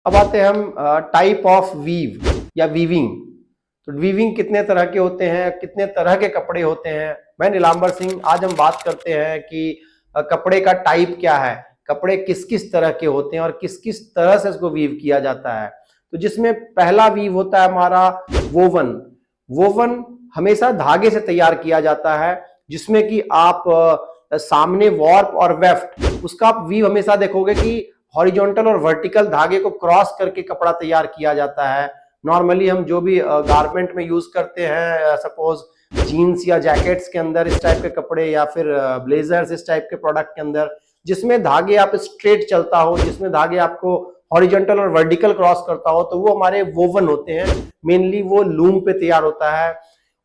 अब आते हैं हम टाइप ऑफ वीव या वीविंग। तो वीविंग कितने तरह के होते हैं, कितने तरह के कपड़े होते हैं। मैं नीलांबर सिंह, आज हम बात करते हैं कि कपड़े का टाइप क्या है, कपड़े किस किस तरह के होते हैं और किस किस तरह से इसको वीव किया जाता है। तो जिसमें पहला वीव होता है हमारा वोवन। वोवन हमेशा धागे से तैयार किया जाता है, जिसमें कि आप सामने वॉर्प और वेफ्ट, उसका आप वीव हमेशा देखोगे कि हॉरिजॉन्टल और वर्टिकल धागे को क्रॉस करके कपड़ा तैयार किया जाता है। नॉर्मली हम जो भी गारमेंट में यूज करते हैं, सपोज जीन्स या जैकेट्स के अंदर इस टाइप के कपड़े, या फिर ब्लेजर्स इस टाइप के प्रोडक्ट के अंदर, जिसमें धागे आप स्ट्रेट चलता हो, जिसमें धागे आपको हॉरिजॉन्टल और वर्टिकल क्रॉस करता हो, तो वो हमारे वोवन होते हैं। मेनली वो लूम पे तैयार होता है।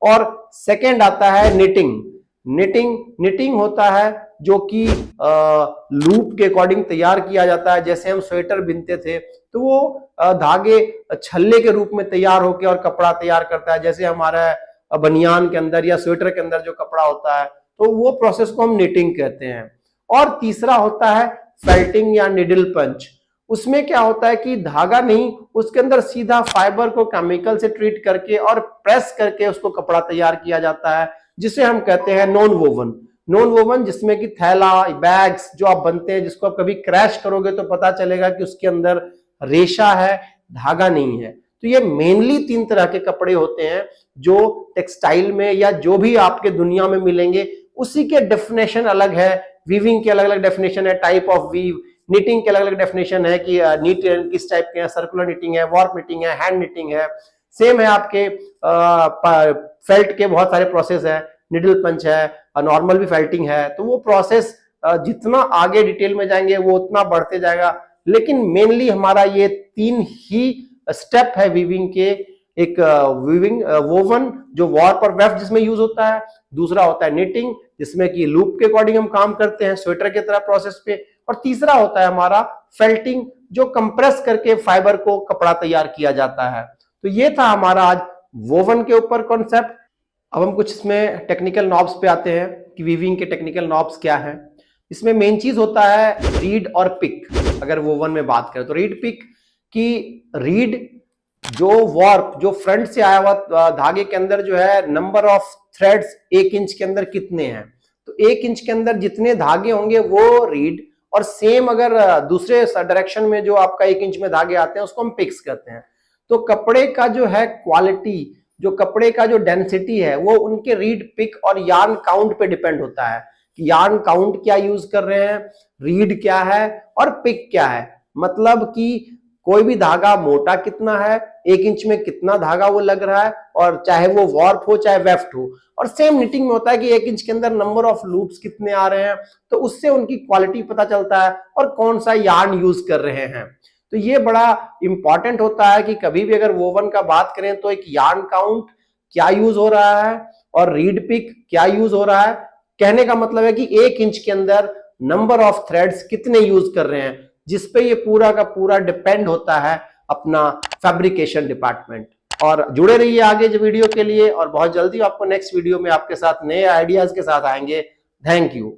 और सेकेंड आता है निटिंग। निटिंग होता है जो कि लूप के अकॉर्डिंग तैयार किया जाता है। जैसे हम स्वेटर बिनते थे तो वो धागे छल्ले के रूप में तैयार होकर और कपड़ा तैयार करता है, जैसे हमारा बनियान के अंदर या स्वेटर के अंदर जो कपड़ा होता है, तो वो प्रोसेस को हम निटिंग कहते हैं। और तीसरा होता है फेल्टिंग या निडल पंच। उसमें क्या होता है कि धागा नहीं, उसके अंदर सीधा फाइबर को केमिकल से ट्रीट करके और प्रेस करके उसको कपड़ा तैयार किया जाता है, जिसे हम कहते हैं नॉन वोवन। नॉन वोवन जिसमें कि थैला, बैग्स जो आप बनते हैं, जिसको आप कभी क्रैश करोगे तो पता चलेगा कि उसके अंदर रेशा है, धागा नहीं है। तो ये मेनली तीन तरह के कपड़े होते हैं जो टेक्सटाइल में या जो भी आपके दुनिया में मिलेंगे। उसी के डेफिनेशन अलग है, वीविंग के अलग अलग डेफिनेशन है, टाइप ऑफ वीव। निटिंग के अलग अलग डेफिनेशन है कि नीट किस टाइप के हैं, सर्कुलर निटिंग है, वॉर्प निटिंग है, हैंड निटिंग है। सेम है आपके फेल्ट के बहुत सारे प्रोसेस है, निडल पंच है, नॉर्मल भी फेल्टिंग है। तो वो प्रोसेस जितना आगे डिटेल में जाएंगे वो उतना बढ़ते जाएगा, लेकिन मेनली हमारा ये तीन ही स्टेप है वीविंग के। एक वीविंग वोवन जो वॉर्प और वेफ्ट जिसमें यूज होता है, दूसरा होता है निटिंग जिसमें कि लूप के अकॉर्डिंग हम काम करते हैं स्वेटर की तरह प्रोसेस पे, और तीसरा होता है हमारा फेल्टिंग जो कंप्रेस करके फाइबर को कपड़ा तैयार किया जाता है। तो ये था हमारा आज वोवन के ऊपर कॉन्सेप्ट। अब हम कुछ इसमें टेक्निकल नॉब्स पे आते हैं कि वीविंग के टेक्निकल नॉब्स क्या है। इसमें मेन चीज होता है रीड और पिक। अगर वोवन में बात करें तो रीड पिक की रीड जो वॉर्प जो फ्रंट से आया हुआ धागे के अंदर जो है, नंबर ऑफ थ्रेड्स 1 इंच के अंदर कितने हैं, तो 1 इंच के अंदर जितने धागे होंगे वो रीड। और सेम अगर दूसरे डायरेक्शन में जो आपका 1 इंच में धागे आते हैं उसको हम पिक्स करते हैं। तो कपड़े का जो है क्वालिटी, जो कपड़े का जो डेंसिटी है, वो उनके रीड, पिक और यार्न काउंट पे डिपेंड होता है कि यार्न काउंट क्या यूज कर रहे हैं, रीड क्या है और पिक क्या है। मतलब कि कोई भी धागा मोटा कितना है, 1 इंच में कितना धागा वो लग रहा है, और चाहे वो वॉर्प हो चाहे वेफ्ट हो। और सेम निटिंग में होता है कि 1 इंच के अंदर नंबर ऑफ लूप्स कितने आ रहे हैं, तो उससे उनकी क्वालिटी पता चलता है और कौन सा यार्न यूज कर रहे हैं। तो ये बड़ा इंपॉर्टेंट होता है कि कभी भी अगर वोवन का बात करें तो एक यार्न काउंट क्या यूज हो रहा है और रीड पिक क्या यूज हो रहा है। कहने का मतलब है कि 1 इंच के अंदर नंबर ऑफ थ्रेड्स कितने यूज कर रहे हैं, जिसपे ये पूरा का पूरा डिपेंड होता है अपना फैब्रिकेशन डिपार्टमेंट। और जुड़े रहिए आगे जो वीडियो के लिए, और बहुत जल्दी आपको नेक्स्ट वीडियो में आपके साथ नए आइडियाज के साथ आएंगे। Thank you.